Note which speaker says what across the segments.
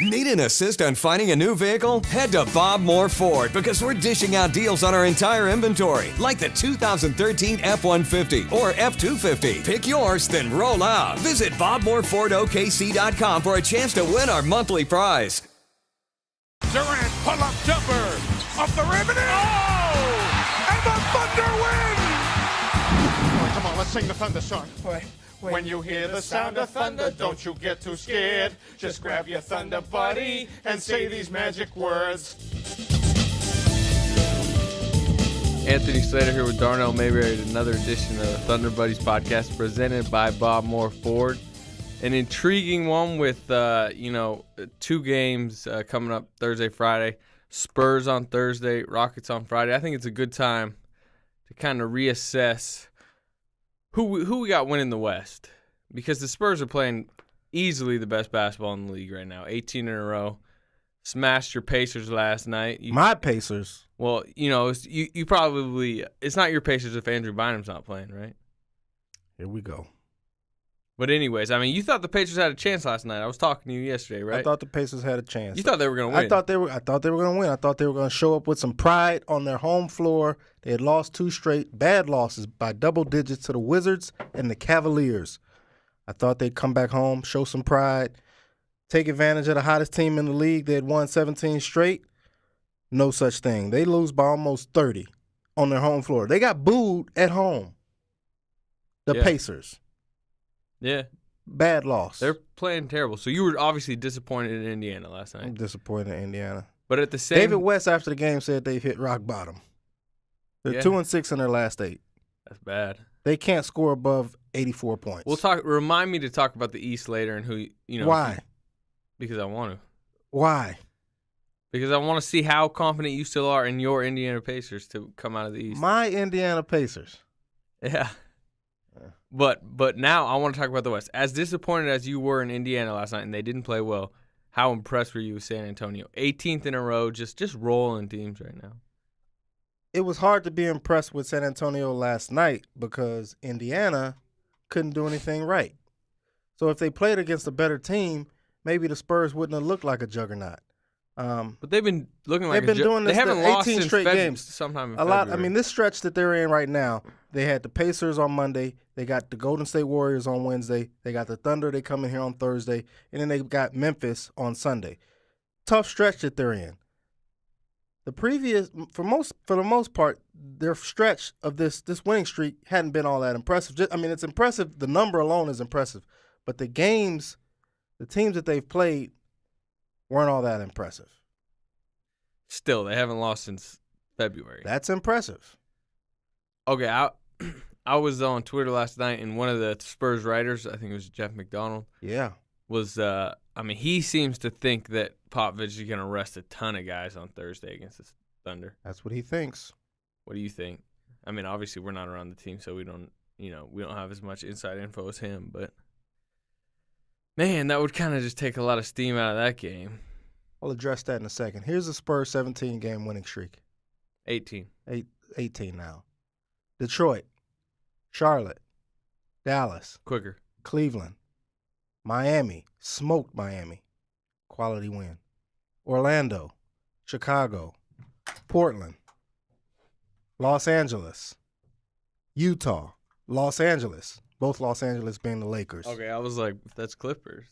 Speaker 1: Need an assist on finding a new vehicle? Head to Bob Moore Ford because we're dishing out deals on our entire inventory, like the 2013 F-150 or F-250. Pick yours, then roll out. Visit BobMooreFordOKC.com for a chance to win our monthly prize.
Speaker 2: Durant, pull-up jumper, off the rim, and and the Thunder win! Come on, let's sing the Thunder song. When you hear the sound of thunder, don't you get too scared. Just grab your Thunder buddy and say these magic words.
Speaker 3: Anthony Slater here with Darnell Mayberry at another edition of the Thunder Buddies podcast presented by Bob Moore Ford. An intriguing one with, 2 games coming up Thursday, Friday. Spurs on Thursday, Rockets on Friday. I think it's a good time to kind of reassess who we got winning the West, because the Spurs are playing easily the best basketball in the league right now. 18 in a row. Smashed your Pacers last night.
Speaker 4: My Pacers.
Speaker 3: Well, you probably – it's not your Pacers if Andrew Bynum's not playing, right?
Speaker 4: Here we go.
Speaker 3: But anyways, I mean, you thought the Pacers had a chance last night. I was talking to you yesterday, right?
Speaker 4: I thought the Pacers had a chance.
Speaker 3: You thought they were going to win.
Speaker 4: I thought they were going to win. I thought they were going to show up with some pride on their home floor. They had lost 2 straight bad losses by double digits to the Wizards and the Cavaliers. I thought they'd come back home, show some pride, take advantage of the hottest team in the league. They had won 17 straight. No such thing. They lose by almost 30 on their home floor. They got booed at home. The Pacers.
Speaker 3: Yeah.
Speaker 4: Bad loss.
Speaker 3: They're playing terrible. So you were obviously disappointed in Indiana last night.
Speaker 4: I'm disappointed in Indiana.
Speaker 3: But at the same
Speaker 4: David West after the game said they've hit rock bottom. They're 2-6 in their last 8.
Speaker 3: That's bad.
Speaker 4: They can't score above 84 points.
Speaker 3: We'll talk. Remind me to talk about the East later and who
Speaker 4: Why?
Speaker 3: Because I want to.
Speaker 4: Why?
Speaker 3: Because I want to see how confident you still are in your Indiana Pacers to come out of the East.
Speaker 4: My Indiana Pacers.
Speaker 3: Yeah. But now I want to talk about the West. As disappointed as you were in Indiana last night and they didn't play well, how impressed were you with San Antonio? 18th in a row, just rolling teams right now.
Speaker 4: It was hard to be impressed with San Antonio last night because Indiana couldn't do anything right. So if they played against a better team, maybe the Spurs wouldn't have looked like a juggernaut.
Speaker 3: But they've been looking like
Speaker 4: doing this.
Speaker 3: They haven't lost
Speaker 4: 18
Speaker 3: since
Speaker 4: straight games.
Speaker 3: Sometime in
Speaker 4: a lot.
Speaker 3: February.
Speaker 4: I mean, this stretch that they're in right now, they had the Pacers on Monday. They got the Golden State Warriors on Wednesday. They got the Thunder. They come in here on Thursday, and then they got Memphis on Sunday. Tough stretch that they're in. The previous, for the most part, their stretch of this winning streak hadn't been all that impressive. It's impressive. The number alone is impressive, but the teams that they've played weren't all that impressive.
Speaker 3: Still, they haven't lost since February.
Speaker 4: That's impressive.
Speaker 3: Okay, I was on Twitter last night, and one of the Spurs writers, I think it was Jeff McDonald, was he seems to think that Popovich is going to rest a ton of guys on Thursday against the Thunder.
Speaker 4: That's what he thinks.
Speaker 3: What do you think? I mean, obviously we're not around the team, so we don't have as much inside info as him, but man, that would kind of just take a lot of steam out of that game.
Speaker 4: I'll address that in a second. Here's the Spurs 17-game winning streak.
Speaker 3: 18
Speaker 4: now. Detroit, Charlotte, Dallas.
Speaker 3: Quicker.
Speaker 4: Cleveland, Miami. Smoked Miami. Quality win. Orlando, Chicago, Portland, Los Angeles, Utah, Los Angeles. Both Los Angeles being the Lakers.
Speaker 3: Okay, I was like, that's Clippers.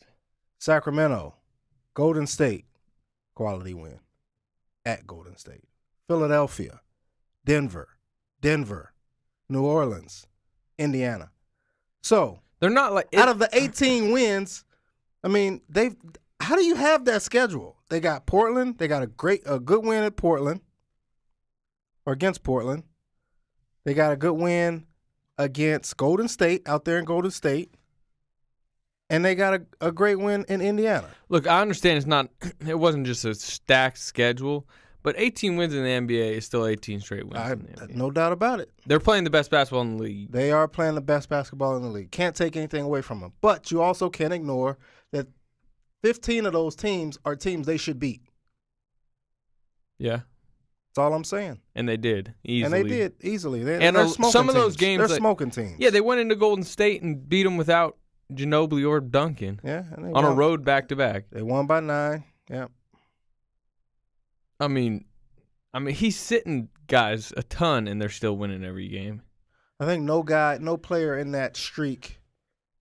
Speaker 4: Sacramento, Golden State. Quality win at Golden State. Philadelphia, Denver, New Orleans, Indiana. So
Speaker 3: they're not like
Speaker 4: out of the 18 wins, I mean, how do you have that schedule? They got Portland. They got a good win at Portland or against Portland. They got a good win against Golden State out there in Golden State. And they got a great win in Indiana.
Speaker 3: Look, I understand it wasn't just a stacked schedule, but 18 wins in the NBA is still 18 straight wins in the NBA.
Speaker 4: No doubt about it.
Speaker 3: They're playing the best basketball in the league.
Speaker 4: They are playing the best basketball in the league. Can't take anything away from them. But you also can't ignore that 15 of those teams are teams they should beat.
Speaker 3: Yeah.
Speaker 4: That's all I'm saying.
Speaker 3: And they did easily.
Speaker 4: And they did easily. They're
Speaker 3: some of those games,
Speaker 4: they're smoking teams.
Speaker 3: Yeah, they went into Golden State and beat them without Ginobili or Duncan.
Speaker 4: Yeah,
Speaker 3: on a road back-to-back.
Speaker 4: They won by 9. Yeah.
Speaker 3: I mean, he's sitting guys a ton, and they're still winning every game.
Speaker 4: I think no player in that streak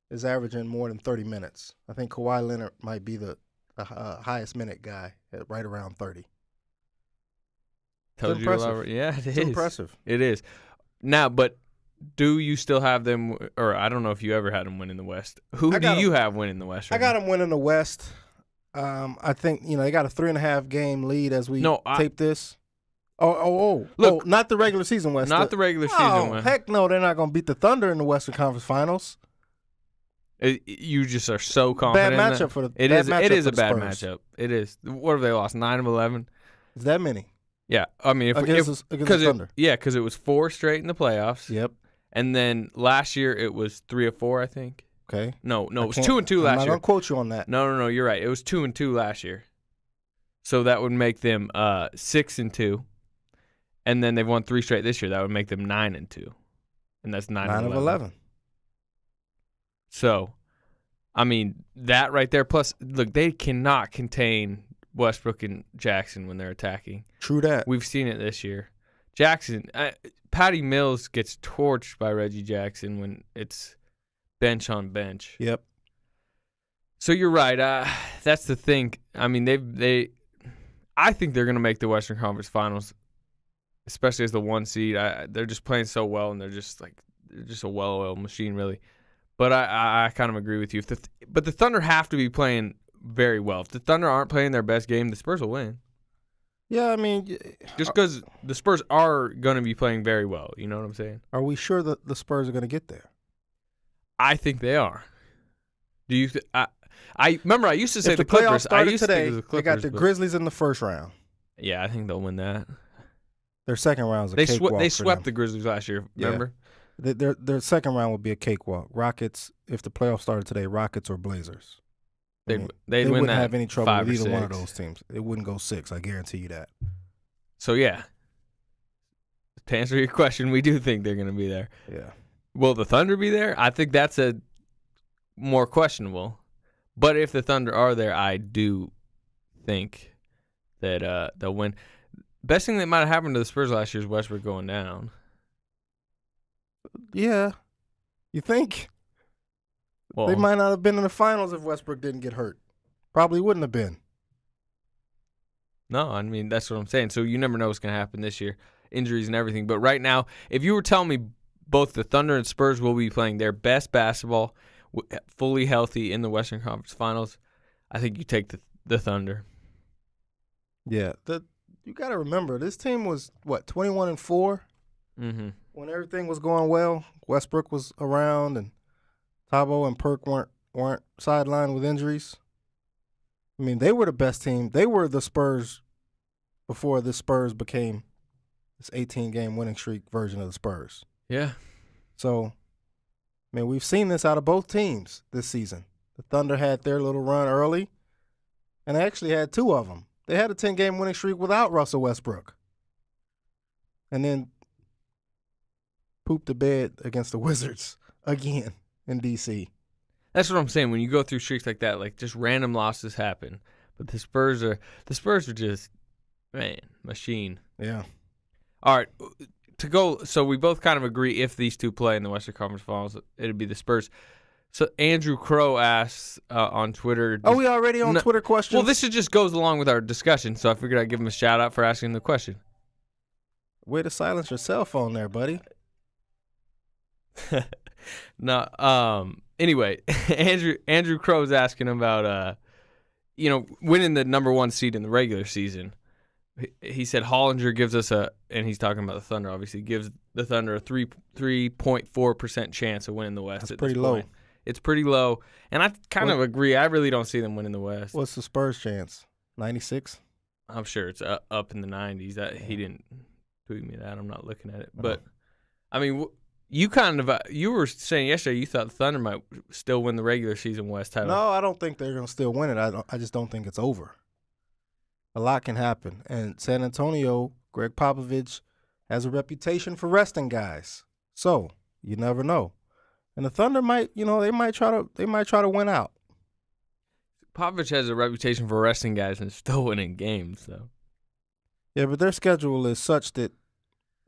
Speaker 4: is averaging more than 30 minutes. I think Kawhi Leonard might be the highest minute guy at right around 30.
Speaker 3: Tells you a lot. Yeah, it is.
Speaker 4: It's impressive.
Speaker 3: It is. Now, but do you still have them, or I don't know if you ever had them winning the West. Who do you have winning the West?
Speaker 4: I got them winning the West. I think, they got a 3.5 game lead as we tape this. Look, not the regular season West.
Speaker 3: Not the regular season West.
Speaker 4: Heck no, they're not going to beat the Thunder in the Western Conference Finals.
Speaker 3: You just are so confident.
Speaker 4: Bad matchup for the
Speaker 3: It is a bad
Speaker 4: Spurs.
Speaker 3: matchup. It is. What have they lost? 9 of 11.
Speaker 4: Is that many?
Speaker 3: Yeah, I mean,
Speaker 4: against the Thunder.
Speaker 3: Because it was 4 straight in the playoffs.
Speaker 4: Yep.
Speaker 3: And then last year it was 3 of 4, I think.
Speaker 4: Okay.
Speaker 3: No, it was 2 and 2 last year.
Speaker 4: I'm not gonna quote you on that.
Speaker 3: No, you're right. It was 2 and 2 last year. So that would make them 6 and 2. And then they've won 3 straight this year. That would make them 9 and 2. And that's 9 of 11. So, I mean, that right there. Plus, look, they cannot contain Westbrook and Jackson when they're attacking.
Speaker 4: True that.
Speaker 3: We've seen it this year. Jackson, Patty Mills gets torched by Reggie Jackson when it's bench on bench.
Speaker 4: Yep.
Speaker 3: So you're right. That's the thing. I mean, I think they're going to make the Western Conference Finals, especially as the 1 seed. They're just playing so well, and they're just a well-oiled machine, really. But I kind of agree with you. But the Thunder have to be playing very well. If the Thunder aren't playing their best game, the Spurs will win.
Speaker 4: Yeah, I mean,
Speaker 3: just because the Spurs are going to be playing very well. You know what I'm saying?
Speaker 4: Are we sure that the Spurs are going to get there?
Speaker 3: I think they are. Do you? I remember I used to say
Speaker 4: if
Speaker 3: the
Speaker 4: Clippers.
Speaker 3: Clippers.
Speaker 4: Today, they got the Grizzlies in the first round.
Speaker 3: Yeah, I think they'll win that.
Speaker 4: Their second round is a cakewalk.
Speaker 3: They swept the Grizzlies last year. Remember?
Speaker 4: Yeah. Their second round would be a cakewalk. Rockets, if the playoffs started today, Rockets or Blazers.
Speaker 3: They
Speaker 4: wouldn't
Speaker 3: win that
Speaker 4: have any trouble with either
Speaker 3: 5 or 6.
Speaker 4: one of those teams. It wouldn't go 6. I guarantee you that.
Speaker 3: So yeah, to answer your question, we do think they're going to be there.
Speaker 4: Yeah.
Speaker 3: Will the Thunder be there? I think that's a more questionable. But if the Thunder are there, I do think that they'll win. Best thing that might have happened to the Spurs last year is Westbrook going down.
Speaker 4: Yeah. You think?
Speaker 3: Well,
Speaker 4: they might not have been in the finals if Westbrook didn't get hurt. Probably wouldn't have been.
Speaker 3: No, I mean, that's what I'm saying. So you never know what's going to happen this year. Injuries and everything. But right now, if you were telling me both the Thunder and Spurs will be playing their best basketball fully healthy in the Western Conference Finals, I think you take the Thunder.
Speaker 4: Yeah. You got to remember, this team was, 21-4?
Speaker 3: Mm-hmm.
Speaker 4: When everything was going well, Westbrook was around and Tabo and Perk weren't sidelined with injuries. I mean, they were the best team. They were the Spurs before the Spurs became this 18-game winning streak version of the Spurs.
Speaker 3: Yeah.
Speaker 4: So, I mean, we've seen this out of both teams this season. The Thunder had their little run early, and they actually had 2 of them. They had a 10-game winning streak without Russell Westbrook. And then pooped the bed against the Wizards again in D.C.
Speaker 3: That's what I'm saying. When you go through streaks like that, like just random losses happen. But the Spurs are just, man, machine.
Speaker 4: Yeah.
Speaker 3: All right. To go, so we both kind of agree if these two play in the Western Conference Finals, it'd be the Spurs. So Andrew Crow asks on Twitter.
Speaker 4: Are we already on Twitter questions?
Speaker 3: Well, this just goes along with our discussion, so I figured I'd give him a shout out for asking the question.
Speaker 4: Way to silence your cell phone there, buddy.
Speaker 3: No. Anyway, Andrew Crow's asking about winning the number 1 seed in the regular season. He said Hollinger gives us and he's talking about the Thunder, obviously, gives the Thunder a 3.4% chance of winning the West.
Speaker 4: That's
Speaker 3: at
Speaker 4: pretty
Speaker 3: this
Speaker 4: low.
Speaker 3: point. It's pretty low, and I kind of agree. I really don't see them winning the West.
Speaker 4: What's the Spurs' chance? 96?
Speaker 3: I'm sure it's up in the 90s. He didn't tweet me that. I'm not looking at it. But, I mean, you were saying yesterday you thought the Thunder might still win the regular season West title.
Speaker 4: No, I don't think they're going to still win it. I just don't think it's over. A lot can happen. And San Antonio, Greg Popovich, has a reputation for resting guys. So, you never know. And the Thunder might try to win out.
Speaker 3: Popovich has a reputation for resting guys and still winning games, though.
Speaker 4: Yeah, but their schedule is such that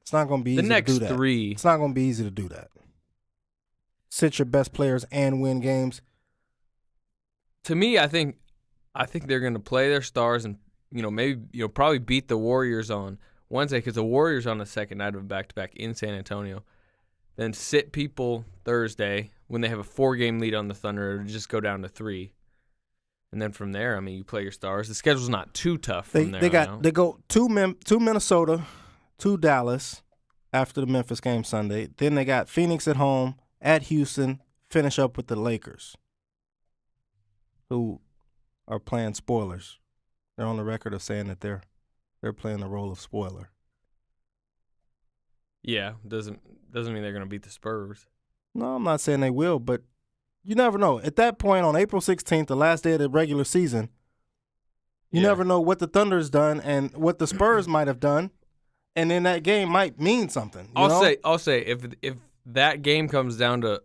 Speaker 4: it's not going to be easy to do that.
Speaker 3: The next 3.
Speaker 4: It's not going to be easy to do that. Sit your best players and win games.
Speaker 3: To me, I think they're going to play their stars and, maybe, probably beat the Warriors on Wednesday because the Warriors on the second night of a back-to-back in San Antonio. Then sit people Thursday when they have a 4-game lead on the Thunder or just go down to 3. And then from there, you play your stars. The schedule's not too tough from there.
Speaker 4: They go to Minnesota, to Dallas after the Memphis game Sunday. Then they got Phoenix at home, at Houston, finish up with the Lakers, who are playing spoilers. They're on the record of saying that they're playing the role of spoiler.
Speaker 3: Yeah, doesn't mean they're going to beat the Spurs.
Speaker 4: No, I'm not saying they will, but you never know. At that point, on April 16th, the last day of the regular season, you never know what the Thunder's done and what the Spurs might have done, and then that game might mean something.
Speaker 3: I'll say if that game comes down to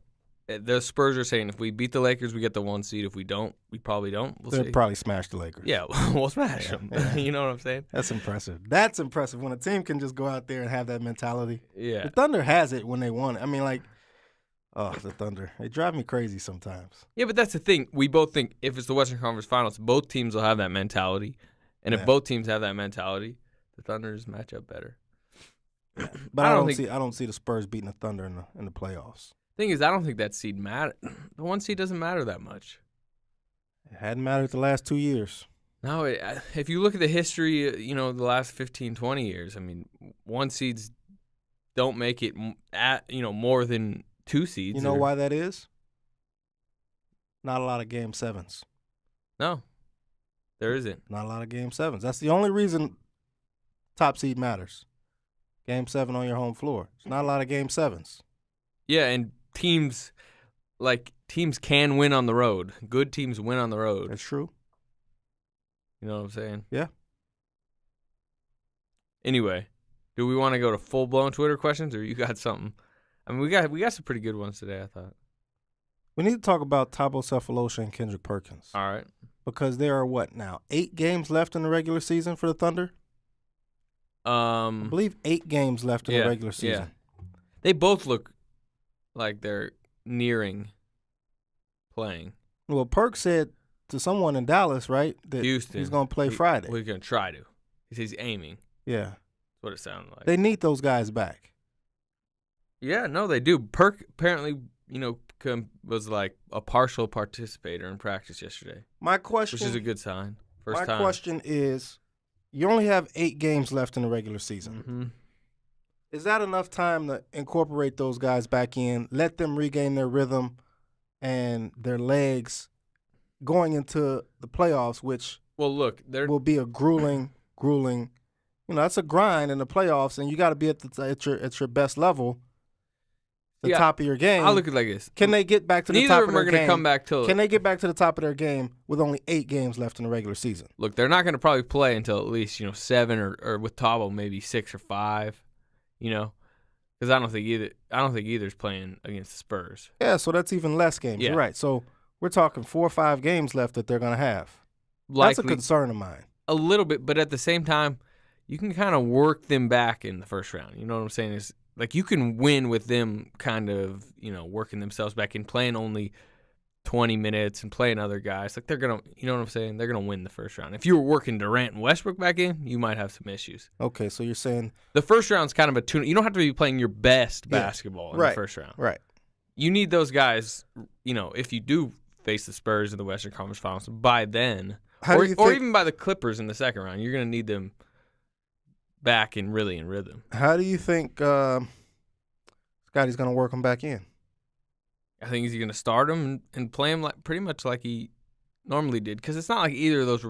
Speaker 3: the Spurs are saying if we beat the Lakers, we get the 1 seed. If we don't, we probably don't.
Speaker 4: They'll probably smash the Lakers.
Speaker 3: Yeah, we'll smash them. Yeah. You know what I'm saying?
Speaker 4: That's impressive. That's impressive when a team can just go out there and have that mentality.
Speaker 3: Yeah.
Speaker 4: The Thunder has it when they want it. The Thunder. They drive me crazy sometimes.
Speaker 3: Yeah, but that's the thing. We both think if it's the Western Conference Finals, both teams will have that mentality. And if both teams have that mentality, the Thunders match up better.
Speaker 4: But I don't see the Spurs beating the Thunder in the playoffs.
Speaker 3: Thing is, I don't think that seed matter. The 1 seed doesn't matter that much.
Speaker 4: It hadn't mattered the last 2 years.
Speaker 3: No, if you look at the history, the last 15, 20 years, 1 seeds don't make it more than 2 seeds.
Speaker 4: You know why that is? Not a lot of Game 7s.
Speaker 3: No, there isn't.
Speaker 4: Not a lot of Game 7s. That's the only reason top seed matters. Game 7 on your home floor. It's not a lot of Game 7s.
Speaker 3: Yeah, and teams can win on the road. Good teams win on the road.
Speaker 4: That's true.
Speaker 3: You know what I'm saying?
Speaker 4: Yeah.
Speaker 3: Anyway, do we want to go to full-blown Twitter questions, or you got something? We got some pretty good ones today, I thought.
Speaker 4: We need to talk about Thabo Sefolosha and Kendrick Perkins.
Speaker 3: All right.
Speaker 4: Because there are 8 games left in the regular season for the Thunder? I believe 8 games left in the regular season.
Speaker 3: Yeah. They both look like they're nearing playing.
Speaker 4: Well, Perk said to someone in Dallas, right, that
Speaker 3: Houston,
Speaker 4: he's going to play Friday.
Speaker 3: Well, he's going to try to. He's aiming.
Speaker 4: Yeah.
Speaker 3: That's what it sounded like.
Speaker 4: They need those guys back.
Speaker 3: Yeah, no, they do. Perk apparently, was like a partial participator in practice yesterday. Which is a good sign. First time.
Speaker 4: My question is, you only have 8 games left in the regular season.
Speaker 3: Mm-hmm.
Speaker 4: Is that enough time to incorporate those guys back in, let them regain their rhythm and their legs going into the playoffs, which will be a grueling, that's a grind in the playoffs, and you got to be at your best level, top of your game.
Speaker 3: I'll look at it like this.
Speaker 4: Can they get back to the
Speaker 3: Neither
Speaker 4: top
Speaker 3: of
Speaker 4: of
Speaker 3: them
Speaker 4: their
Speaker 3: are
Speaker 4: game?
Speaker 3: going to come back till.
Speaker 4: Can they get back to the top of their game with only 8 games left in the regular season?
Speaker 3: Look, they're not going to probably play until at least 7 or with Thabo maybe 6 or 5. Because I don't think either's playing against the Spurs.
Speaker 4: Yeah, so that's even less games.
Speaker 3: Yeah.
Speaker 4: You're right. So we're talking 4 or 5 games left that they're going to have. That's a concern of mine.
Speaker 3: A little bit, but at the same time, you can kind of work them back in the first round. You know what I'm saying? Is like you can win with them kind of, working themselves back in, playing only 20 minutes and playing other guys. Like they're going to, you know what I'm saying? They're going to win the first round. If you were working Durant and Westbrook back in, you might have some issues.
Speaker 4: Okay, so you're saying
Speaker 3: the first round's kind of a tune. You don't have to be playing your best basketball in the first round.
Speaker 4: Right.
Speaker 3: You need those guys, if you do face the Spurs in the Western Conference Finals, by then, or even by the Clippers in the second round, you're going to need them back in rhythm.
Speaker 4: How do you think Scotty's going to work them back in?
Speaker 3: I think he's going to start him and play him pretty much like he normally did, because it's not like either of those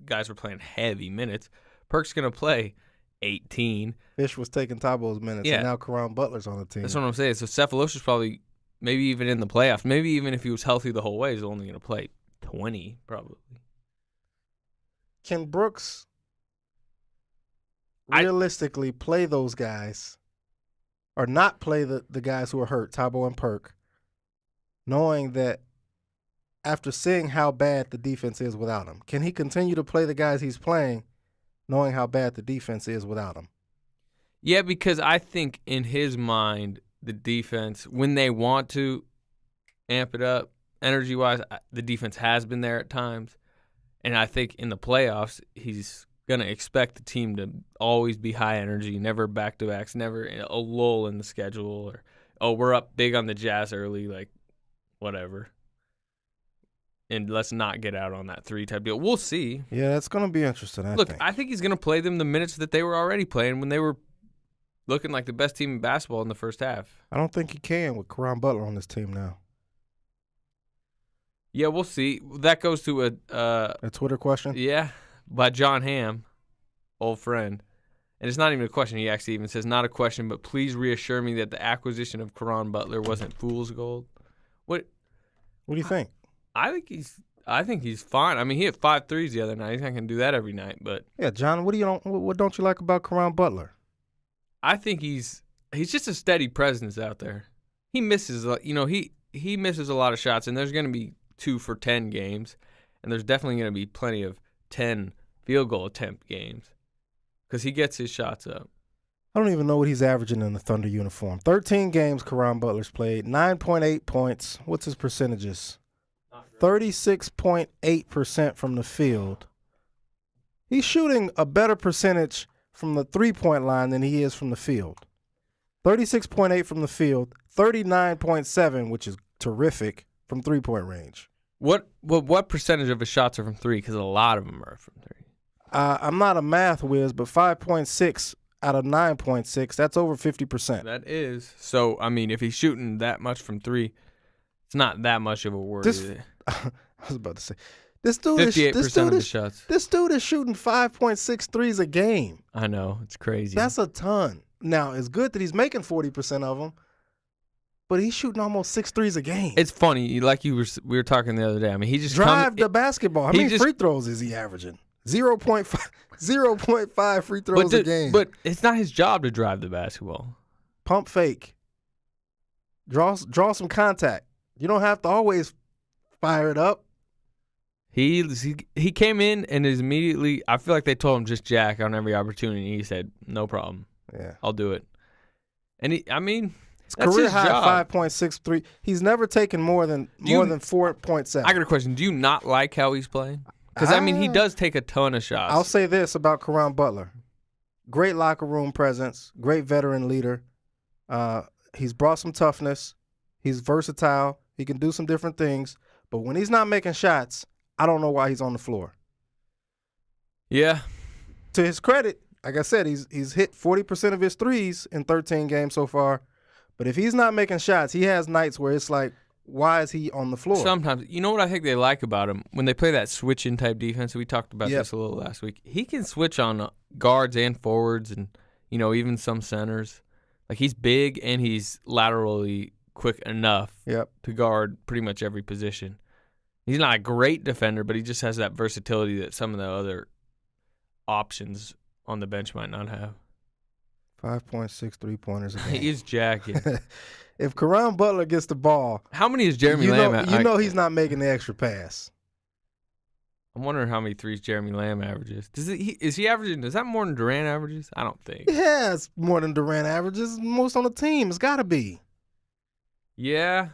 Speaker 3: guys were playing heavy minutes. Perk's going to play 18.
Speaker 4: Fish was taking Tabo's minutes, and now Caron Butler's on the team.
Speaker 3: That's what I'm saying. So Cephalosha's probably maybe even in the playoffs. Maybe even if he was healthy the whole way, he's only going to play 20 probably.
Speaker 4: Can Brooks realistically play those guys or not play the guys who are hurt, Thabo and Perk, knowing that after seeing how bad the defense is without him? Can he continue to play the guys he's playing knowing how bad the defense is without him?
Speaker 3: Yeah, because I think in his mind, the defense, when they want to amp it up, energy-wise, the defense has been there at times. And I think in the playoffs, he's going to expect the team to always be high energy, never back-to-backs, never a lull in the schedule, or, oh, we're up big on the Jazz early, like, whatever. And let's not get out on that 3 type deal. We'll see.
Speaker 4: Yeah, that's going to be interesting,
Speaker 3: I think he's going to play them the minutes that they were already playing when they were looking like the best team in basketball in the first half.
Speaker 4: I don't think he can with Caron Butler on this team now.
Speaker 3: Yeah, we'll see. That goes to
Speaker 4: A Twitter question?
Speaker 3: Yeah, by John Hamm, old friend. And it's not even a question. He actually even says, not a question, but please reassure me that the acquisition of Caron Butler wasn't fool's gold. What
Speaker 4: do you think?
Speaker 3: I think he's fine. I mean, he hit 5 threes the other night. He's not going to do that every night, but
Speaker 4: yeah, John, what don't you like about Caron Butler?
Speaker 3: I think he's just a steady presence out there. He misses, he misses a lot of shots, and there's going to be 2 for 10 games, and there's definitely going to be plenty of 10 field goal attempt games because he gets his shots up.
Speaker 4: I don't even know what he's averaging in the Thunder uniform. 13 games Caron Butler's played, 9.8 points. What's his percentages? 36.8% from the field. He's shooting a better percentage from the three-point line than he is from the field. 36.8 from the field, 39.7, which is terrific, from three-point range.
Speaker 3: What percentage of his shots are from 3? Because a lot of them are from 3.
Speaker 4: I'm not a math whiz, but 5.6 out of 9.6, that's over 50%.
Speaker 3: That is. So, I mean, if he's shooting that much from 3, it's not that much of a worry.
Speaker 4: I was about to say, this dude
Speaker 3: 58% of the shots.
Speaker 4: This dude is shooting 5.6 threes a game.
Speaker 3: I know. It's crazy.
Speaker 4: That's a ton. Now, it's good that he's making 40% of them, but he's shooting almost 6 threes a game.
Speaker 3: It's funny, like we were talking the other day. I mean, he just
Speaker 4: drive the basketball. How many free throws is he averaging? 0.5 free throws a game.
Speaker 3: But it's not his job to drive the basketball.
Speaker 4: Pump fake. Draw some contact. You don't have to always fire it up.
Speaker 3: He came in and is immediately, I feel like they told him just jack on every opportunity. He said, no problem.
Speaker 4: Yeah.
Speaker 3: I'll do it. And his
Speaker 4: career high
Speaker 3: job.
Speaker 4: 5.63. He's never taken more than 4.7.
Speaker 3: I got a question. Do you not like how he's playing? Because, I mean, he does take a ton of shots.
Speaker 4: I'll say this about Caron Butler. Great locker room presence, great veteran leader. He's brought some toughness. He's versatile. He can do some different things. But when he's not making shots, I don't know why he's on the floor.
Speaker 3: Yeah.
Speaker 4: To his credit, like I said, he's hit 40% of his threes in 13 games so far. But if he's not making shots, he has nights where it's like, why is he on the floor?
Speaker 3: Sometimes. You know what I think they like about him? When they play that switch-in type defense, we talked about this a little last week. He can switch on guards and forwards and, even some centers. Like, he's big and he's laterally quick enough to guard pretty much every position. He's not a great defender, but he just has that versatility that some of the other options on the bench might not have.
Speaker 4: 5.6 3-pointers a game.
Speaker 3: He is jacking.
Speaker 4: If Caron Butler gets the ball,
Speaker 3: how many is Jeremy Lamb at?
Speaker 4: You know he's not making the extra pass.
Speaker 3: I'm wondering how many threes Jeremy Lamb averages. Is he averaging? Is that more than Durant averages? I don't think.
Speaker 4: Yeah, it's more than Durant averages. Most on the team. It's got to be.
Speaker 3: Yeah.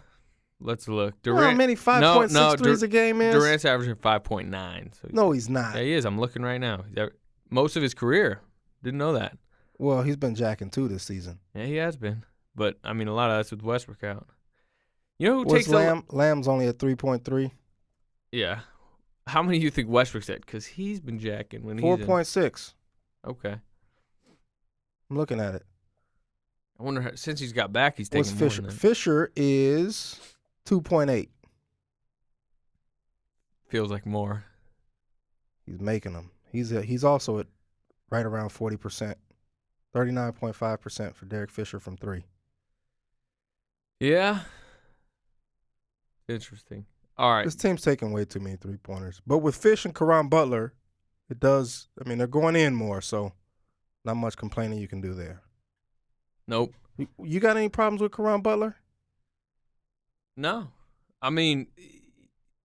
Speaker 3: Let's look.
Speaker 4: Durant. How many 5.6 threes a game is?
Speaker 3: Durant's averaging 5.9. So
Speaker 4: no, he's not.
Speaker 3: Yeah, he is. I'm looking right now. Most of his career. Didn't know that.
Speaker 4: Well, he's been jacking 2 this season.
Speaker 3: Yeah, he has been. But, I mean, a lot of that's with Westbrook out. You know who takes
Speaker 4: Lamb's only at 3.3.
Speaker 3: Yeah. How many do you think Westbrook's at? Because he's been jacking when he's
Speaker 4: 4.6.
Speaker 3: Okay.
Speaker 4: I'm looking at it.
Speaker 3: I wonder, since he's got back, he's taking
Speaker 4: Fisher?
Speaker 3: more than
Speaker 4: Fisher is 2.8.
Speaker 3: Feels like more.
Speaker 4: He's making them. He's also at right around 40%. 39.5% for Derek Fisher from 3.
Speaker 3: Yeah. Interesting. All right.
Speaker 4: This team's taking way too many 3-pointers. But with Fish and Caron Butler, it does, they're going in more, so not much complaining you can do there.
Speaker 3: Nope.
Speaker 4: You got any problems with Caron Butler?
Speaker 3: No. I mean,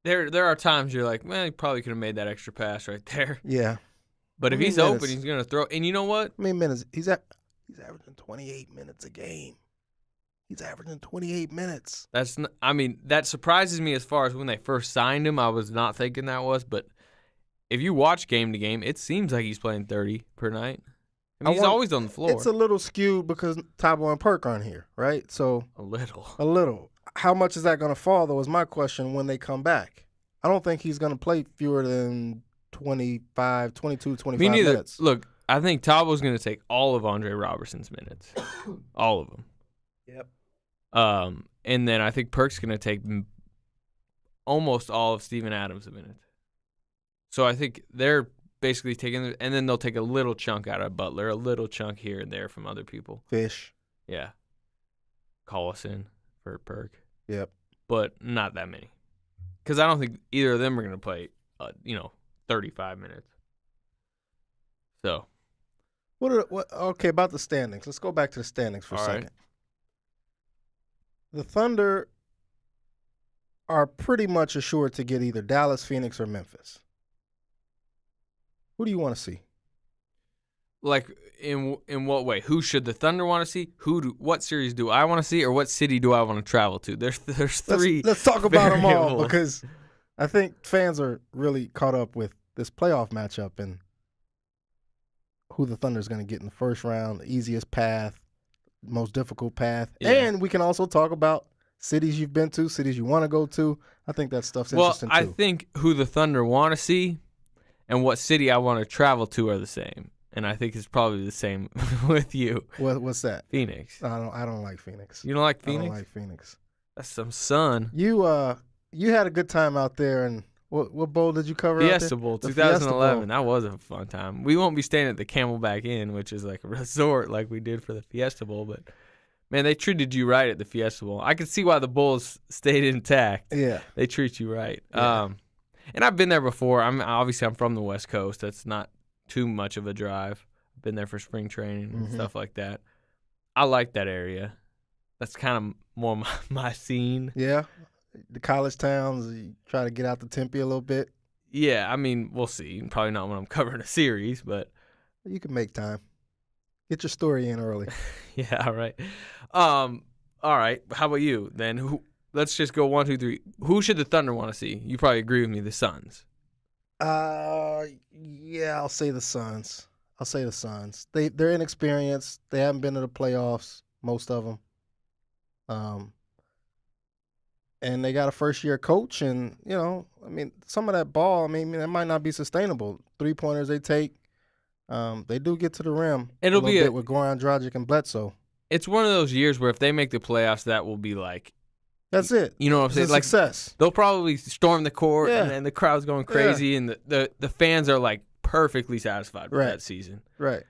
Speaker 3: there are times you're like, man, he probably could have made that extra pass right there.
Speaker 4: Yeah.
Speaker 3: But if he's open, he's going to throw. And you know what?
Speaker 4: How many minutes? He's averaging 28 minutes a game. He's averaging 28 minutes.
Speaker 3: That surprises me as far as when they first signed him. I was not thinking that was, but if you watch game to game, it seems like he's playing 30 per night. He's always on the floor.
Speaker 4: It's a little skewed because Tabo and Perk aren't here, right? So
Speaker 3: a little.
Speaker 4: How much is that going to fall, though, is my question when they come back. I don't think he's going to play fewer than 25, 22, 25
Speaker 3: Me neither.
Speaker 4: minutes.
Speaker 3: Look, I think Tabo's going to take all of Andre Robertson's minutes. All of them.
Speaker 4: Yep.
Speaker 3: And then I think Perk's going to take almost all of Steven Adams' minutes. So I think they're basically taking, and then they'll take a little chunk out of Butler, a little chunk here and there from other people.
Speaker 4: Fish.
Speaker 3: Yeah. Call us in for Perk.
Speaker 4: Yep.
Speaker 3: But not that many. Because I don't think either of them are going to play, 35 minutes. So.
Speaker 4: Okay, about the standings. Let's go back to the standings for a second.
Speaker 3: Right.
Speaker 4: The Thunder are pretty much assured to get either Dallas, Phoenix, or Memphis. Who do you want to see?
Speaker 3: Like, in what way? Who should the Thunder want to see? What series do I want to see, or what city do I want to travel to? There's three.
Speaker 4: Let's talk about them all,
Speaker 3: variables.
Speaker 4: because I think fans are really caught up with this playoff matchup and who the Thunder is going to get in the first round, the easiest path, most difficult path.
Speaker 3: Yeah.
Speaker 4: And we can also talk about cities you've been to, cities you want to go to. I think that stuff's interesting too.
Speaker 3: I think who the Thunder want to see and what city I want to travel to are the same. And I think it's probably the same with you.
Speaker 4: What's that?
Speaker 3: Phoenix.
Speaker 4: I don't like Phoenix.
Speaker 3: You don't like Phoenix?
Speaker 4: I don't like Phoenix.
Speaker 3: That's some sun.
Speaker 4: You had a good time out there, and what bowl did you cover?
Speaker 3: Fiesta
Speaker 4: out there?
Speaker 3: Bowl,
Speaker 4: The
Speaker 3: 2011.
Speaker 4: Fiesta
Speaker 3: That was a fun time. We won't be staying at the Camelback Inn, which is like a resort like we did for the Fiesta Bowl, but man, they treated you right at the Fiesta Bowl. I could see why the Bulls stayed intact.
Speaker 4: Yeah.
Speaker 3: They treat you right.
Speaker 4: Yeah.
Speaker 3: And I've been there before. I'm from the West Coast. That's not too much of a drive. I've been there for spring training and stuff like that. I like that area. That's kind of more my scene.
Speaker 4: Yeah. The college towns, you try to get out to Tempe a little bit.
Speaker 3: Yeah, I mean, we'll see. Probably not when I'm covering a series, but
Speaker 4: You can make time. Get your story in early.
Speaker 3: yeah, all right. All right. How about you then? Let's just go 1, 2, 3. Who should the Thunder want to see? You probably agree with me. The Suns.
Speaker 4: Yeah, I'll say the Suns. They're inexperienced. They haven't been to the playoffs, most of them. And they got a first-year coach, and some of that ball. That might not be sustainable. 3-pointers they take, they do get to the rim.
Speaker 3: It'll
Speaker 4: a little bit with Goran Dragic and Bledsoe.
Speaker 3: It's one of those years where if they make the playoffs, that will be like.
Speaker 4: That's it.
Speaker 3: You know what I'm saying?
Speaker 4: Like success.
Speaker 3: They'll probably storm the court,
Speaker 4: Yeah.
Speaker 3: and the crowd's going crazy, and the fans are like perfectly satisfied with that season.
Speaker 4: Right.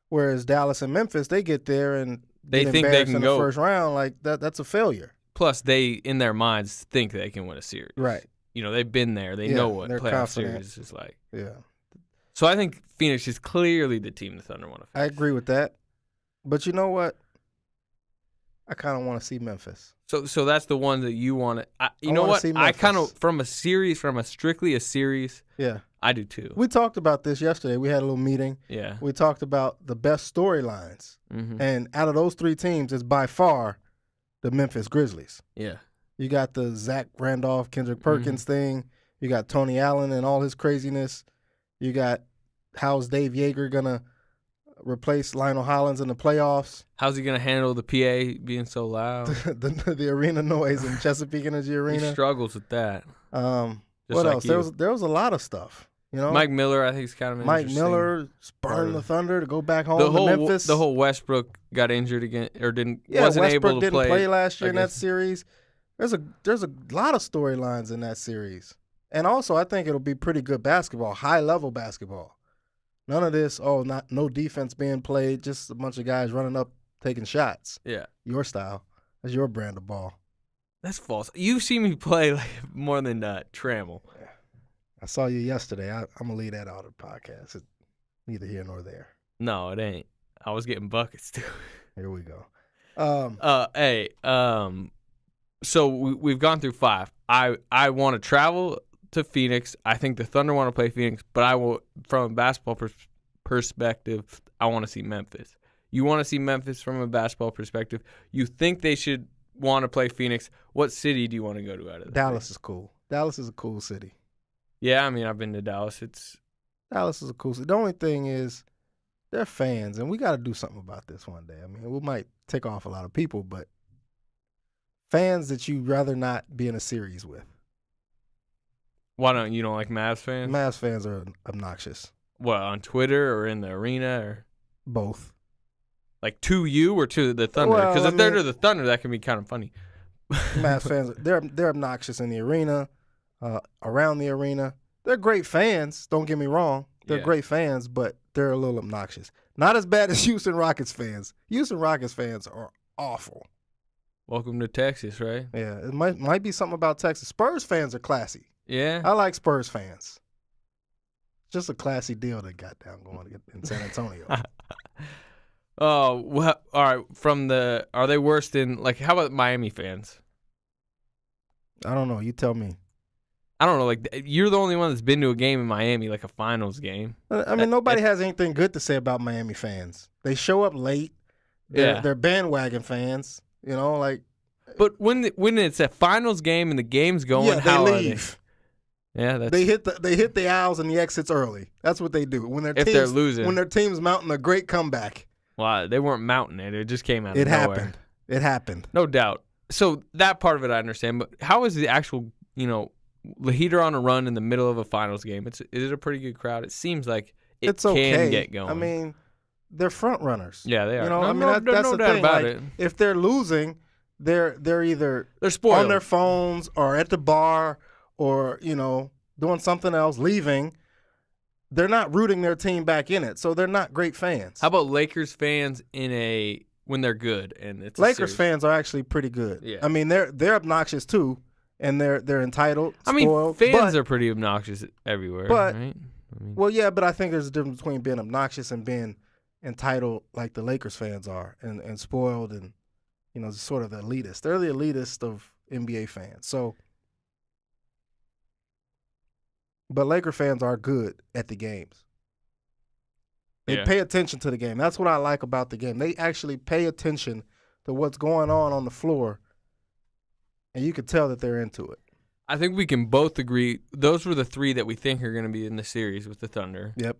Speaker 4: Whereas Dallas and Memphis, they get there and
Speaker 3: They
Speaker 4: get
Speaker 3: think they
Speaker 4: embarrassed
Speaker 3: can
Speaker 4: in
Speaker 3: go.
Speaker 4: the first round. Like that's a failure.
Speaker 3: Plus, they in their minds think they can win a series.
Speaker 4: Right.
Speaker 3: They've been there. They know what
Speaker 4: they're
Speaker 3: playoff
Speaker 4: confident.
Speaker 3: series is like.
Speaker 4: Yeah.
Speaker 3: So I think Phoenix is clearly the team the Thunder want to face.
Speaker 4: I agree with that. But you know what? I kind of want to see Memphis.
Speaker 3: So that's the one that you want to. You
Speaker 4: I
Speaker 3: know
Speaker 4: wanna
Speaker 3: what?
Speaker 4: see
Speaker 3: I kind of
Speaker 4: Memphis.
Speaker 3: from a strictly a series.
Speaker 4: Yeah.
Speaker 3: I do too.
Speaker 4: We talked about this yesterday. We had a little meeting.
Speaker 3: Yeah.
Speaker 4: We talked about the best storylines.
Speaker 3: Mm-hmm.
Speaker 4: And out of those 3 teams, it's by far the Memphis Grizzlies.
Speaker 3: Yeah.
Speaker 4: You got the Zach Randolph, Kendrick Perkins thing. You got Tony Allen and all his craziness. You got how's Dave Yeager going to replace Lionel Hollins in the playoffs.
Speaker 3: How's he going to handle the PA being so loud?
Speaker 4: the arena noise in Chesapeake Energy Arena.
Speaker 3: He struggles with that.
Speaker 4: What
Speaker 3: like
Speaker 4: else?
Speaker 3: you.
Speaker 4: There was a lot of stuff.
Speaker 3: Mike Miller, I think, is kind of
Speaker 4: Mike
Speaker 3: interesting.
Speaker 4: Miller spurring the Thunder to go back home
Speaker 3: The
Speaker 4: to Memphis.
Speaker 3: The whole Westbrook got injured again, or wasn't
Speaker 4: Westbrook
Speaker 3: able to
Speaker 4: didn't play last year in that
Speaker 3: against-
Speaker 4: series. There's a lot of storylines in that series, and also I think it'll be pretty good basketball, high level basketball. None of this, no defense being played, just a bunch of guys running up taking shots.
Speaker 3: Yeah,
Speaker 4: Your style, that's your brand of ball.
Speaker 3: that's false. You've seen me play like more than Trammell.
Speaker 4: I saw you yesterday. I'm gonna leave that out of the podcast. It's neither here nor there.
Speaker 3: No, it ain't. I was getting buckets too.
Speaker 4: Here we go.
Speaker 3: So we've gone through 5. I want to travel to Phoenix. I think the Thunder want to play Phoenix, but I will, from a basketball perspective, I want to see Memphis. You want to see Memphis from a basketball perspective. You think they should want to play Phoenix. What city do you want to go to out of that?
Speaker 4: Dallas is cool. Dallas is a cool city.
Speaker 3: Yeah, I mean, I've been to Dallas.
Speaker 4: Dallas is a cool city. The only thing is they're fans, and we got to do something about this one day. I mean, we might tick off a lot of people, but fans that you'd rather not be in a series with.
Speaker 3: Why don't you like Mavs fans?
Speaker 4: Mavs fans are obnoxious.
Speaker 3: What, on Twitter or in the arena or
Speaker 4: both?
Speaker 3: Like to you or to the Thunder? Because if they're to the Thunder, that can be kind of funny.
Speaker 4: Mavs fans, they're obnoxious in the arena, around the arena. They're great fans. Don't get me wrong. They're great fans, but they're a little obnoxious. Not as bad as Houston Rockets fans. Houston Rockets fans are awful.
Speaker 3: Welcome to Texas, right?
Speaker 4: Yeah, it might be something about Texas. Spurs fans are classy.
Speaker 3: Yeah,
Speaker 4: I like Spurs fans. Just a classy deal they got down going in San Antonio.
Speaker 3: Oh, well, all right. Are they worse than how about Miami fans?
Speaker 4: I don't know. You tell me.
Speaker 3: I don't know. You're the only one that's been to a game in Miami, like a finals game.
Speaker 4: I mean, nobody has anything good to say about Miami fans. They show up late. They're bandwagon fans. But
Speaker 3: when it's a finals game and the game's going,
Speaker 4: they leave.
Speaker 3: Yeah,
Speaker 4: they hit the aisles and the exits early. That's what they do when
Speaker 3: they're losing.
Speaker 4: When their team's mounting a great comeback.
Speaker 3: Well, they weren't mounting it. It just came out of nowhere.
Speaker 4: It happened.
Speaker 3: No doubt. So that part of it I understand. But how is the actual, the Heat are on a run in the middle of a finals game? Is it a pretty good crowd? It seems like
Speaker 4: it's
Speaker 3: can
Speaker 4: okay.
Speaker 3: Get going.
Speaker 4: I mean, they're front runners.
Speaker 3: Yeah, they are.
Speaker 4: That's
Speaker 3: no
Speaker 4: the
Speaker 3: doubt
Speaker 4: thing.
Speaker 3: about it.
Speaker 4: If they're losing, they're either
Speaker 3: spoiled
Speaker 4: on their phones or at the bar or doing something else, leaving. They're not rooting their team back in it, so they're not great fans.
Speaker 3: How about Lakers fans when they're good and it's
Speaker 4: Lakers fans are actually pretty good.
Speaker 3: Yeah.
Speaker 4: I mean they're obnoxious too, and they're entitled.
Speaker 3: Spoiled, fans are pretty obnoxious everywhere.
Speaker 4: But
Speaker 3: right?
Speaker 4: but I think there's a difference between being obnoxious and being entitled, like the Lakers fans are, and spoiled and sort of the elitist. They're the elitist of NBA fans. So. But Laker fans are good at the games. They pay attention to the game. That's what I like about the game. They actually pay attention to what's going on the floor, and you can tell that they're into it.
Speaker 3: I think we can both agree those were the 3 that we think are going to be in the series with the Thunder.
Speaker 4: Yep.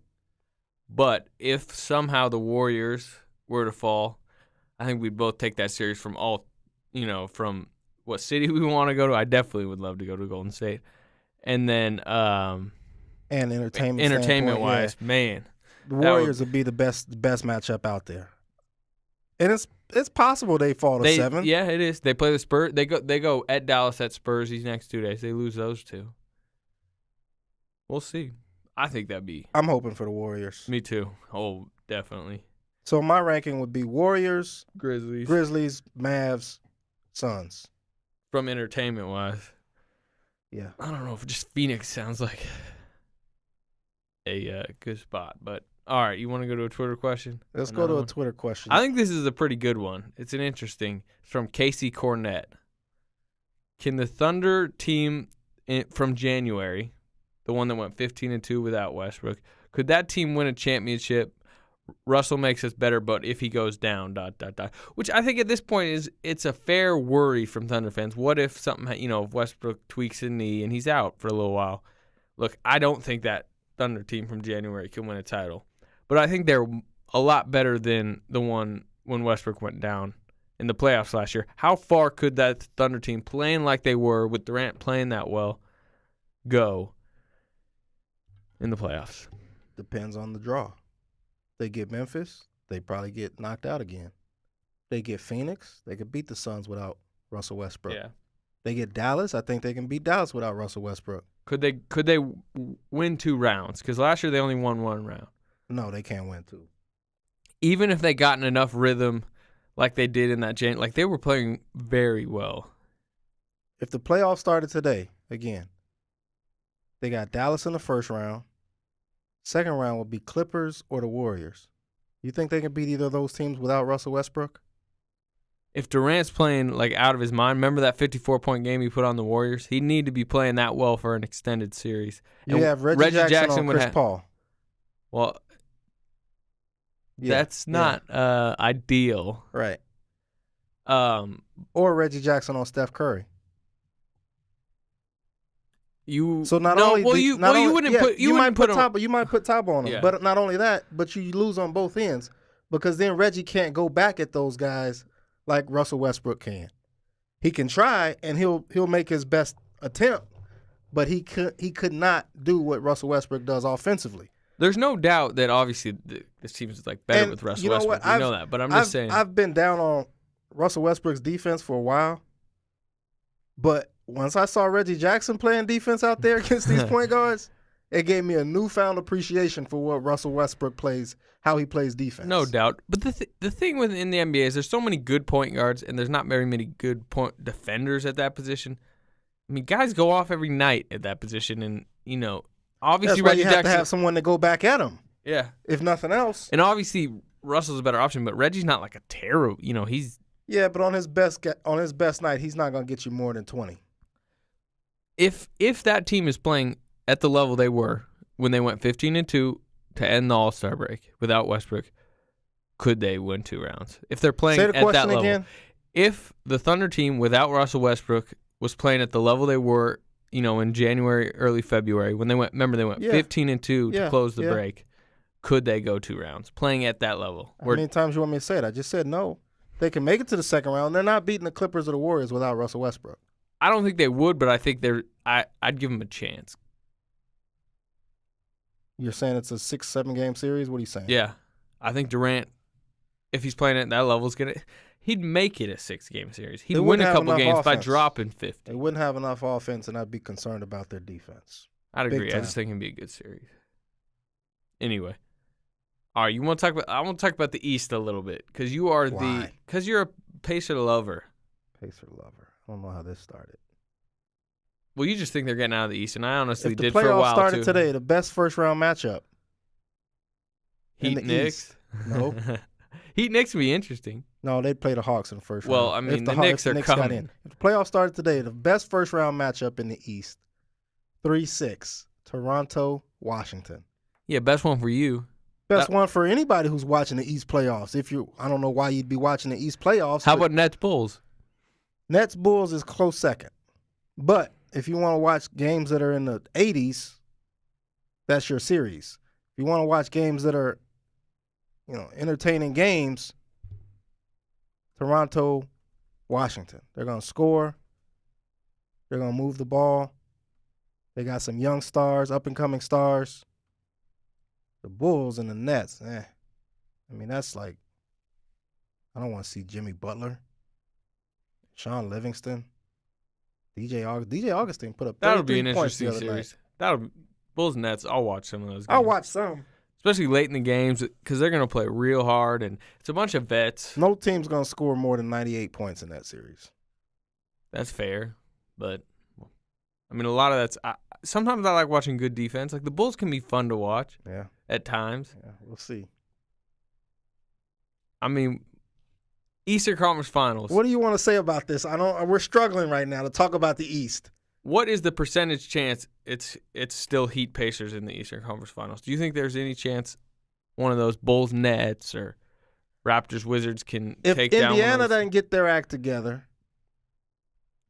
Speaker 3: But if somehow the Warriors were to fall, I think we'd both take that series from from what city we want to go to. I definitely would love to go to Golden State. And then
Speaker 4: and entertainment
Speaker 3: wise, man.
Speaker 4: The Warriors would be the best matchup out there. And it's possible they fall to 7.
Speaker 3: Yeah, it is. They play the Spurs. They go at Dallas at Spurs these next 2 days. They lose those 2. We'll see. I think that'd be.
Speaker 4: I'm hoping for the Warriors.
Speaker 3: Me too. Oh, definitely.
Speaker 4: So my ranking would be Warriors,
Speaker 3: Grizzlies,
Speaker 4: Mavs, Suns.
Speaker 3: From entertainment wise.
Speaker 4: Yeah.
Speaker 3: I don't know if just Phoenix sounds like a good spot, but all right, you want to go to a Twitter question?
Speaker 4: Let's go to a Twitter question.
Speaker 3: I think this is a pretty good one. It's it's from Casey Cornett. Can the Thunder team from January, the one that went 15-2 without Westbrook, could that team win a championship? Russell makes us better, but if he goes down, ... Which I think at this point it's a fair worry from Thunder fans. What if something, if Westbrook tweaks his knee and he's out for a little while? Look, I don't think that Thunder team from January can win a title, but I think they're a lot better than the one when Westbrook went down in the playoffs last year. How far could that Thunder team, playing like they were with Durant playing that well, go in the playoffs?
Speaker 4: Depends on the draw. They get Memphis, they probably get knocked out again. They get Phoenix, they could beat the Suns without Russell Westbrook.
Speaker 3: Yeah.
Speaker 4: They get Dallas, I think they can beat Dallas without Russell Westbrook.
Speaker 3: Could they win 2 rounds? Because last year they only won 1 round.
Speaker 4: No, they can't win 2.
Speaker 3: Even if they got in enough rhythm like they did in that they were playing very well.
Speaker 4: If the playoffs started today, again, they got Dallas in the first round. Second round will be Clippers or the Warriors. You think they can beat either of those teams without Russell Westbrook?
Speaker 3: if Durant's playing like out of his mind, remember that 54-point game he put on the Warriors? He'd need to be playing that well for an extended series.
Speaker 4: You have Reggie Jackson or Chris Paul.
Speaker 3: Well, that's not ideal.
Speaker 4: Right. Or Reggie Jackson on Steph Curry. You might put Tabo on him, but not only that, but you lose on both ends because then Reggie can't go back at those guys like Russell Westbrook can. He can try and he'll make his best attempt, but he could not do what Russell Westbrook does offensively.
Speaker 3: There's no doubt that obviously this team is like better with Russell Westbrook. We know that, but I'm just saying.
Speaker 4: I've been down on Russell Westbrook's defense for a while, but once I saw Reggie Jackson playing defense out there against these point guards, it gave me a newfound appreciation for what Russell Westbrook plays, how he plays defense.
Speaker 3: No doubt. But the thing within the NBA is there's so many good point guards, and there's not very many good point defenders at that position. I mean, guys go off every night at that position, and, obviously
Speaker 4: that's why
Speaker 3: Reggie
Speaker 4: you have
Speaker 3: Jackson,
Speaker 4: to have someone to go back at him.
Speaker 3: Yeah.
Speaker 4: If nothing else.
Speaker 3: And obviously Russell's a better option, but Reggie's not like a terror. He's...
Speaker 4: Yeah, but on his best night, he's not going to get you more than 20.
Speaker 3: If that team is playing at the level they were when they went 15-2 to end the All-Star break without Westbrook, could they win 2 rounds? If they're playing at that level. Again? If the Thunder team without Russell Westbrook was playing at the level they were, in January, early February, when they went 15-2 to close the break, could they go 2 rounds playing at that level?
Speaker 4: How many times you want me to say it? I just said no. They can make it to the second round. They're not beating the Clippers or the Warriors without Russell Westbrook.
Speaker 3: I don't think they would, but I think I'd give them a chance.
Speaker 4: You're saying it's a 6-7 game series? What are you saying?
Speaker 3: Yeah. I think Durant, if he's playing at that level, he'd make it a 6-game series. He'd win a couple games by dropping 50.
Speaker 4: They wouldn't have enough offense, and I'd be concerned about their defense.
Speaker 3: I'd agree. I just think it'd be a good series. Anyway. All right, I want to talk about the East a little bit because you're a Pacer lover.
Speaker 4: Pacer lover. I don't know how this started.
Speaker 3: Well, you just think they're getting out of the East, and I honestly did
Speaker 4: for a while,
Speaker 3: too.
Speaker 4: If the playoffs started today, the best first-round matchup.
Speaker 3: Heat Knicks?
Speaker 4: Nope.
Speaker 3: Heat Knicks would be interesting.
Speaker 4: No, they'd play the Hawks in the first round.
Speaker 3: Well, I mean, the Knicks are coming.
Speaker 4: If the playoffs started today, the best first-round matchup in the East, 3-6, Toronto, Washington.
Speaker 3: Yeah, best one for you.
Speaker 4: Best one for anybody who's watching the East playoffs. I don't know why you'd be watching the East playoffs.
Speaker 3: How about Nets Bulls?
Speaker 4: Nets Bulls is close second. But if you want to watch games that are in the 80s, that's your series. If you want to watch games that are, entertaining games, Toronto, Washington. They're going to score. They're going to move the ball. They got some young stars, up-and-coming stars. The Bulls and the Nets, I mean, that's like, I don't want to see Jimmy Butler, Sean Livingston, DJ Augustine put up 33
Speaker 3: That'll be an interesting
Speaker 4: series.
Speaker 3: Bulls and Nets, I'll watch some of those games.
Speaker 4: I'll watch some.
Speaker 3: Especially late in the games because they're going to play real hard, and it's a bunch of vets.
Speaker 4: No team's going to score more than 98 points in that series.
Speaker 3: That's fair, but, I mean, a lot of that's sometimes I like watching good defense. Like, the Bulls can be fun to watch at times.
Speaker 4: Yeah, we'll see.
Speaker 3: I mean, Eastern Conference Finals.
Speaker 4: What do you want to say about this? We're struggling right now to talk about the East.
Speaker 3: What is the percentage chance it's still Heat Pacers in the Eastern Conference Finals? Do you think there's any chance one of those Bulls Nets or Raptors Wizards can take down one of those?
Speaker 4: If Indiana doesn't get their act together,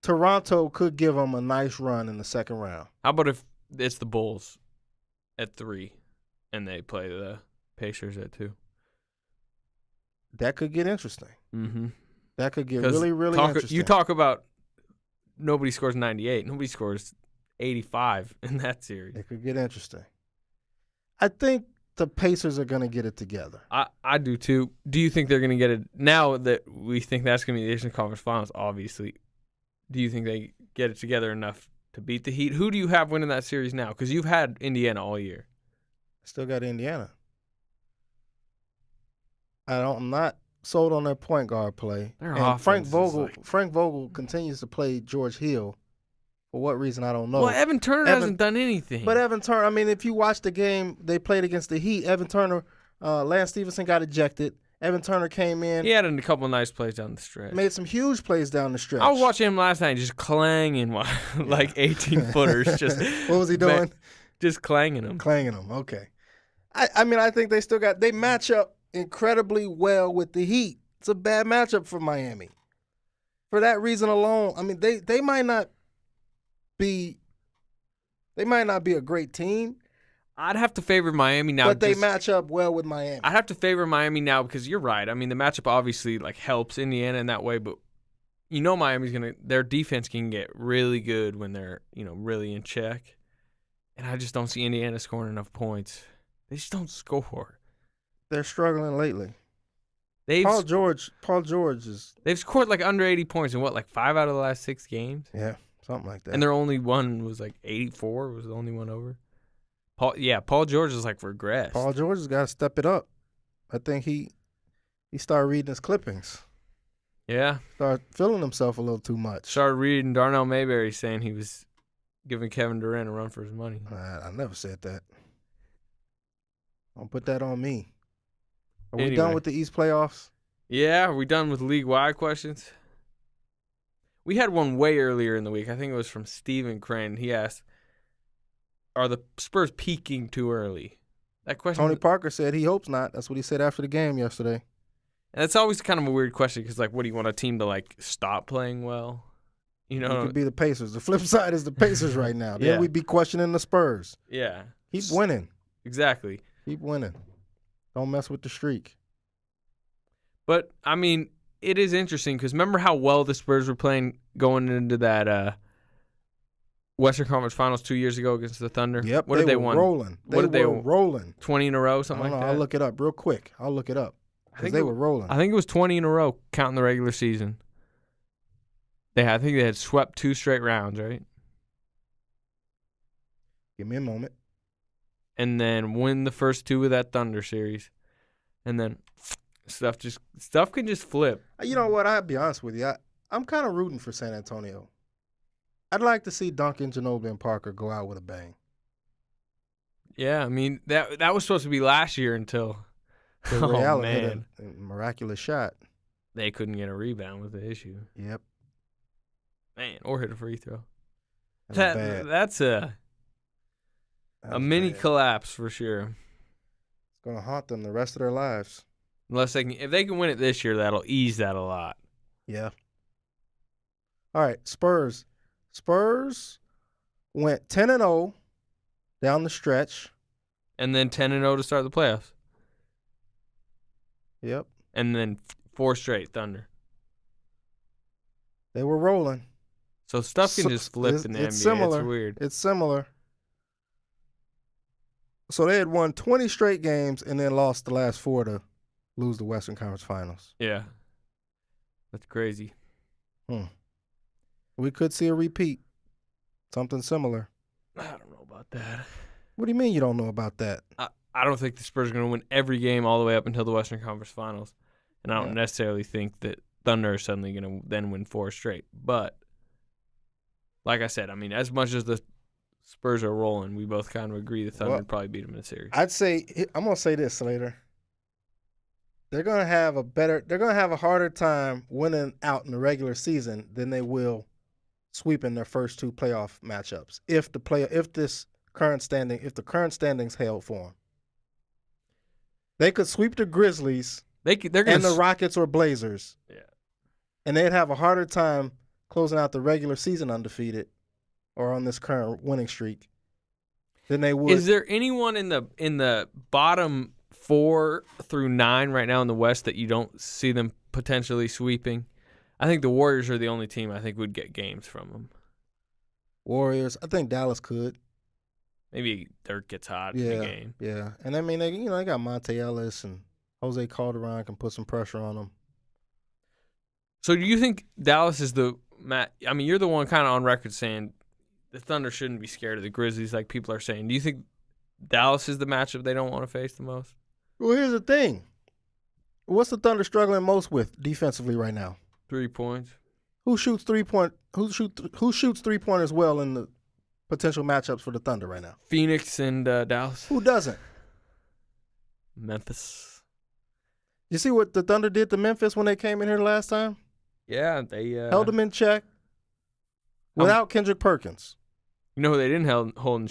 Speaker 4: Toronto could give them a nice run in the second round.
Speaker 3: How about if it's the Bulls at 3 and they play the Pacers at 2?
Speaker 4: That could get interesting.
Speaker 3: Mm-hmm.
Speaker 4: That could get really, really interesting.
Speaker 3: You talk about nobody scores 98. Nobody scores 85 in that series.
Speaker 4: It could get interesting. I think the Pacers are going to get it together.
Speaker 3: I do, too. Do you think they're going to get it? Now that we think that's going to be the Eastern Conference Finals, obviously, do you think they get it together enough to beat the Heat? Who do you have winning that series now? Because you've had Indiana all year.
Speaker 4: Still got Indiana. I'm not sold on their point guard play. And Frank Vogel continues to play George Hill. For what reason, I don't know.
Speaker 3: Well, Evan Turner hasn't done anything.
Speaker 4: But Evan Turner, if you watch the game they played against the Heat, Evan Turner, Lance Stevenson got ejected, Evan Turner came in.
Speaker 3: He had a couple nice plays down the stretch.
Speaker 4: Made some huge plays down the stretch.
Speaker 3: I was watching him last night just clanging like 18-footers. Just
Speaker 4: what was he doing?
Speaker 3: Just clanging them.
Speaker 4: Clanging them, okay. I mean, I think they match up incredibly well with the Heat. It's a bad matchup for Miami. For that reason alone, I mean, they might not be a great team.
Speaker 3: I'd have to favor Miami now.
Speaker 4: But they match up well with Miami.
Speaker 3: I'd have to favor Miami now because you're right. I mean, the matchup obviously helps Indiana in that way, but Miami's their defense can get really good when they're, really in check. And I just don't see Indiana scoring enough points. They just don't score.
Speaker 4: They're struggling lately. Paul George is.
Speaker 3: They've scored under 80 points in 5 out of the last 6 games?
Speaker 4: Yeah, something like that.
Speaker 3: And their only one was 84, was the only one over. Paul George is regressed.
Speaker 4: Paul George has got to step it up. I think he started reading his clippings.
Speaker 3: Yeah.
Speaker 4: Started feeling himself a little too much.
Speaker 3: Started reading Darnell Mayberry saying he was giving Kevin Durant a run for his money.
Speaker 4: I never said that. Don't put that on me. Are we done with the East playoffs?
Speaker 3: Yeah, are we done with league-wide questions? We had one way earlier in the week. I think it was from Steven Crane. He asked, are the Spurs peaking too early? That question.
Speaker 4: Tony Parker said he hopes not. That's what he said after the game yesterday.
Speaker 3: And it's always kind of a weird question because, what do you want a team to, stop playing well?
Speaker 4: It could be the Pacers. The flip side is the Pacers right now. Then we'd be questioning the Spurs.
Speaker 3: Yeah.
Speaker 4: Keep winning.
Speaker 3: Exactly.
Speaker 4: Keep winning. Don't mess with the streak.
Speaker 3: But, I mean, it is interesting because remember how well the Spurs were playing going into that Western Conference Finals 2 years ago against the Thunder?
Speaker 4: Yep.
Speaker 3: What did they win?
Speaker 4: Rolling. They were rolling.
Speaker 3: 20 in a row, something like that?
Speaker 4: I'll look it up real quick. Because they were rolling.
Speaker 3: I think it was 20 in a row, counting the regular season. I think they had swept 2 straight rounds, right?
Speaker 4: Give me a moment.
Speaker 3: And then win the first 2 of that Thunder series. And then stuff can just flip.
Speaker 4: You know what? I'll be honest with you. I'm kind of rooting for San Antonio. I'd like to see Duncan, Ginobili, and Parker go out with a bang.
Speaker 3: Yeah, I mean, that was supposed to be last year until
Speaker 4: Ray Allen hit a miraculous shot.
Speaker 3: They couldn't get a rebound with the issue.
Speaker 4: Yep.
Speaker 3: Man, or hit a free throw.
Speaker 4: That's
Speaker 3: a mini collapse for sure.
Speaker 4: It's going to haunt them the rest of their lives.
Speaker 3: If they can win it this year, that'll ease that a lot.
Speaker 4: Yeah. All right, Spurs. Spurs went 10-0 down the stretch.
Speaker 3: And then 10-0 to start the playoffs.
Speaker 4: Yep.
Speaker 3: And then 4 straight Thunder.
Speaker 4: They were rolling.
Speaker 3: So stuff can just flip in the NBA.
Speaker 4: Similar.
Speaker 3: It's weird.
Speaker 4: It's similar. So they had won 20 straight games and then lost the last 4 to lose the Western Conference Finals.
Speaker 3: Yeah. That's crazy.
Speaker 4: We could see a repeat. Something similar.
Speaker 3: I don't know about that.
Speaker 4: What do you mean you don't know about that?
Speaker 3: I don't think the Spurs are going to win every game all the way up until the Western Conference Finals. And I don't necessarily think that Thunder are suddenly going to then win 4 straight. But, like I said, I mean, as much as the Spurs are rolling, we both kind of agree the Thunder would probably beat them in the series.
Speaker 4: I'm going to say this, Slater. They're going to have a harder time winning out in the regular season than they will sweeping their first 2 playoff matchups if the current standings held for them. They could sweep the Grizzlies and the Rockets or Blazers.
Speaker 3: Yeah.
Speaker 4: And they'd have a harder time closing out the regular season undefeated or on this current winning streak than they would.
Speaker 3: Is there anyone in the bottom 4 through 9 right now in the West that you don't see them potentially sweeping? I think the Warriors are the only team I think would get games from them.
Speaker 4: Warriors. I think Dallas could.
Speaker 3: Maybe Dirk gets hot in the game.
Speaker 4: Yeah. And I mean, they got Monte Ellis and Jose Calderon can put some pressure on them.
Speaker 3: So do you think Dallas is you're the one kind of on record saying the Thunder shouldn't be scared of the Grizzlies like people are saying. Do you think Dallas is the matchup they don't want to face the most?
Speaker 4: Well, here's the thing. What's the Thunder struggling most with defensively right now?
Speaker 3: 3 points.
Speaker 4: Who shoots 3-pointers well in the potential matchups for the Thunder right now?
Speaker 3: Phoenix and Dallas.
Speaker 4: Who doesn't?
Speaker 3: Memphis.
Speaker 4: You see what the Thunder did to Memphis when they came in here last time?
Speaker 3: Yeah, they
Speaker 4: held them in check without Kendrick Perkins.
Speaker 3: You know who they didn't hold in